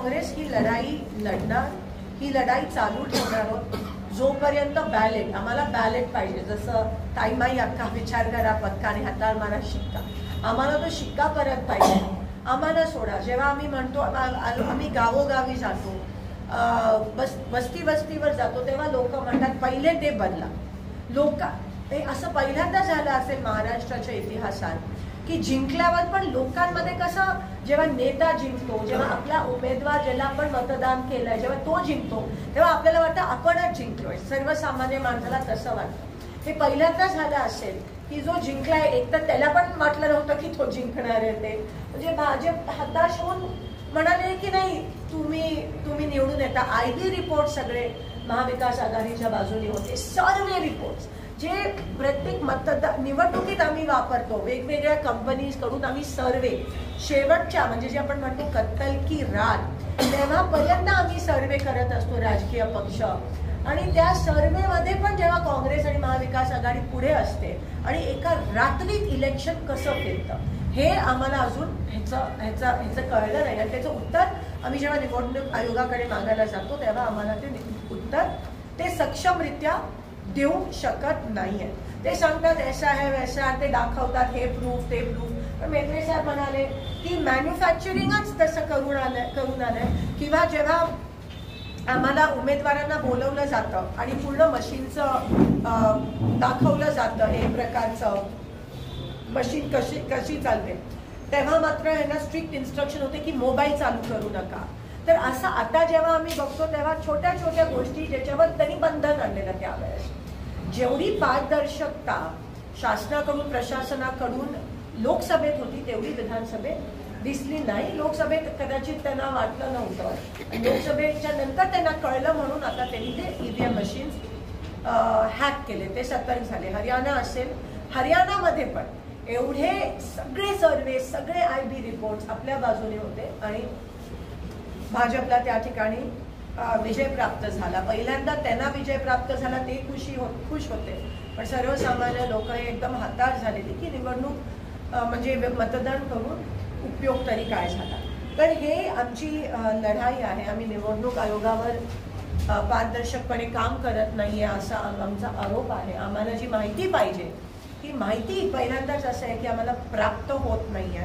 काँग्रेस ही लढाई लढणार, ही लढाई चालू ठेवणार आहोत जोपर्यंत बॅलेट, आम्हाला बॅलेट पाहिजे. जसं ताईमाई अख्खा विचार करा पथकाने हाताळ मारा शिक्का, आम्हाला तो शिक्का परत पाहिजे. आम्हाला सोडा. जेव्हा आम्ही म्हणतो आम्ही गावोगावी जातो, वस्ती वस्तीवर जातो, तेव्हा लोक म्हणतात पहिले ते बदला. ते असं पहिल्यांदा झालं असेल महाराष्ट्राच्या इतिहासात की जिंकल्यावर पण लोकांमध्ये कसं, जेव्हा नेता जिंकतो, जेव्हा आपला उमेदवार ज्याला आपण मतदान केलंय जेव्हा तो जिंकतो, तेव्हा आपल्याला वाटतं आपणच जिंकलोय. सर्वसामान्य माणसाला तसं वाटतं. हे पहिल्यांदा झालं असेल की जो जिंकलाय, एक तर त्याला पण वाटलं नव्हतं की तो जिंकणार आहे. ते म्हणजे भाजप हताश होऊन म्हणाले की नाही तुम्ही निवडून येता. आयबी रिपोर्ट सगळे महाविकास आघाडीच्या बाजूने होते. सर्वे रिपोर्ट जे प्रत्येक निवडणुकीत आम्ही वापरतो, वेगवेगळ्या कंपनीज कडून आम्ही सर्वे, शेवटच्या म्हणजे जे आपण म्हणतो कत्तल की रात, तेव्हापर्यंत आम्ही सर्वे करत असतो राजकीय पक्ष. आणि त्या सर्वेमध्ये पण जेव्हा काँग्रेस आणि महाविकास आघाडी पुढे असते आणि एका रात्रीत इलेक्शन कसं फिरतं हे आम्हाला अजून ह्याचं कळलं नाही. आणि त्याचं उत्तर आम्ही जेव्हा निवडणूक आयोगाकडे मागायला जातो तेव्हा आम्हाला ते उत्तर ते सक्षमरित्या देऊ शकत नाहीये. ते सांगतात ऐसा है वैसा, ते दाखवतात हे प्रूफ ते प्रूफ. पण मेत्रे साहेब म्हणाले की मॅन्युफॅक्चरिंगच तसं करून आलंय. किंवा जेव्हा आम्हाला उमेदवारांना बोलवलं जातं आणि पूर्ण मशीनचं दाखवलं जातं, एक प्रकारचं मशीन कशी चालते, तेव्हा मात्र यांना स्ट्रिक्ट इन्स्ट्रक्शन होते की मोबाईल चालू करू नका. तर असं आता जेव्हा आम्ही बघतो तेव्हा छोट्या छोट्या गोष्टी ज्याच्यावर त्यांनी बंधन आणलेलं त्यावेळेस, जेवढी पारदर्शकता शासनाकडून प्रशासनाकडून लोकसभेत होती तेवढी विधानसभेत दिसली नाही. लोकसभेत कदाचित त्यांना वाटलं नव्हतं, लोकसभेच्या नंतर त्यांना कळलं म्हणून आता त्यांनी ते ईव्हीएम मशीन्स हॅक केले, ते सतर्क झाले. हरियाणा असेल, हरियाणामध्ये पण एवढे सगळे सर्वे, सगळे आयबी रिपोर्ट्स आपल्या बाजूने होते आणि भाजपला त्या ठिकाणी विजय प्राप्त झाला. पहिल्यांदा त्यांना विजय प्राप्त झाला ते खुश होते, पण सर्वसामान्य लोक हे एकदम हताश झालेली की निवडणूक म्हणजे मतदान करून उपयोग तरी काय झाला. तर हे आमची लढाई आहे. आम्ही निवडणूक आयोगावर पारदर्शकपणे काम करत नाहीये असा आमचा आरोप आहे. आम्हाला जी माहिती पाहिजे ही माहिती पहिल्यांदाच असं आहे की आम्हाला प्राप्त होत नाहीये.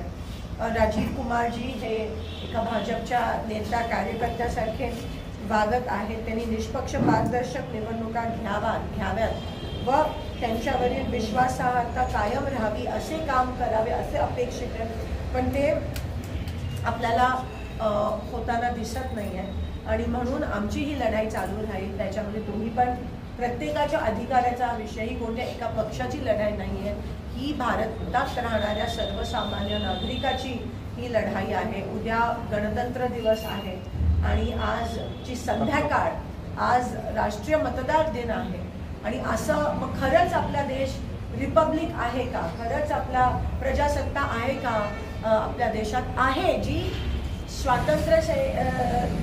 राजीव कुमारजी हे एका भाजपच्या नेता कार्यकर्त्यासारखे वागत आहेत. त्यांनी निष्पक्ष पारदर्शक निवडणुका घ्याव्यात व त्यांच्यावरील विश्वासार्हता कायम राहावी असे काम करावे असे अपेक्षित आहे, पण ते आपल्याला होताना दिसत नाही आहे. आणि म्हणून आमची ही लढाई चालू राहील. त्याच्यामध्ये तुम्ही पण प्रत्येकाच्या अधिकाराचा विषय, ही कोणत्या एका पक्षाची लढाई नाही आहे, ही भारतात राहणाऱ्या सर्वसामान्य नागरिकाची ही लढाई आहे. उद्या गणतंत्र दिवस आहे आणि आजची संध्याकाळ, आज राष्ट्रीय मतदार दिन आहे. आणि असं मग खरंच आपला देश रिपब्लिक आहे का, खरंच आपला प्रजासत्ता आहे का आपल्या देशात आहे, जी स्वातंत्र्य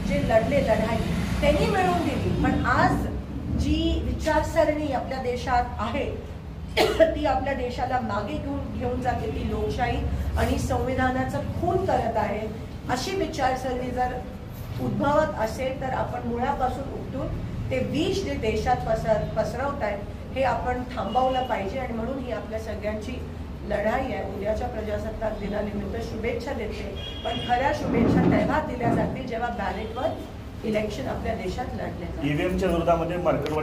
जे लढाई त्यांनी मिळवून दिली. पण आज जी विचारसरणी आपल्या देशात आहे ती आपल्या देशाला मागे घेऊन जाते, ती लोकशाही आणि संविधानाचं खून करत आहे. अशी विचारसरणी जर उद्भवत असेल तर आपण मुळापासून उठून ते विष जे देशात पसरवत आहेत हे आपण थांबवलं पाहिजे. आणि म्हणून ही आपल्या सगळ्यांची लढाई आहे. उद्याच्या प्रजासत्ताक दिनानिमित्त शुभेच्छा देते, पण खऱ्या शुभेच्छा तेव्हा दिल्या जातील जेव्हा बॅलेटवर इलेक्शन आपल्या देशात लढले जाईल. ईव्हीएमच्या विरोधामध्ये मार्केटवाडी